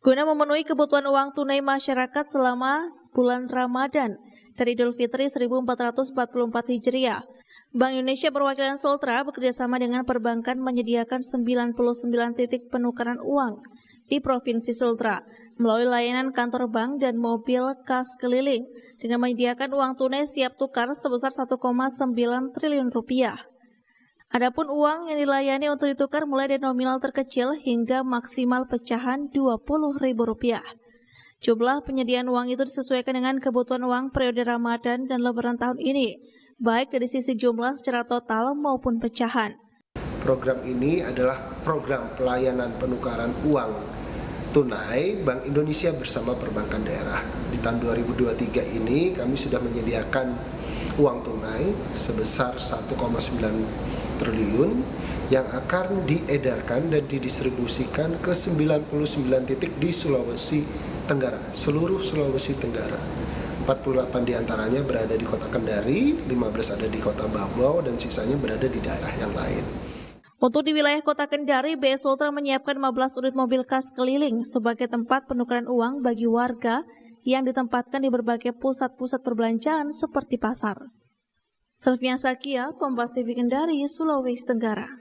Guna memenuhi kebutuhan uang tunai masyarakat selama bulan Ramadan dari Idul Fitri 1444 Hijriah, Bank Indonesia Perwakilan Sultra bekerjasama dengan perbankan menyediakan 99 titik penukaran uang di Provinsi Sultra melalui layanan kantor bank dan mobil kas keliling dengan menyediakan uang tunai siap tukar sebesar 1,9 triliun rupiah. Adapun uang yang dilayani untuk ditukar mulai dari nominal terkecil hingga maksimal pecahan Rp20.000. Jumlah penyediaan uang itu disesuaikan dengan kebutuhan uang periode Ramadan dan Lebaran tahun ini, baik dari sisi jumlah secara total maupun pecahan. Program ini adalah program pelayanan penukaran uang tunai Bank Indonesia bersama perbankan daerah. Di tahun 2023 ini kami sudah menyediakan uang tunai sebesar 1,9 triliun yang akan diedarkan dan didistribusikan ke 99 titik di Sulawesi Tenggara, seluruh Sulawesi Tenggara. 48 diantaranya berada di kota Kendari, 15 ada di kota Babau, dan sisanya berada di daerah yang lain. Untuk di wilayah kota Kendari, BI Sultra menyiapkan 15 unit mobil kas keliling sebagai tempat penukaran uang bagi warga yang ditempatkan di berbagai pusat-pusat perbelanjaan seperti pasar. Selvian Sakia, Kompas TV Kendari, Sulawesi Tenggara.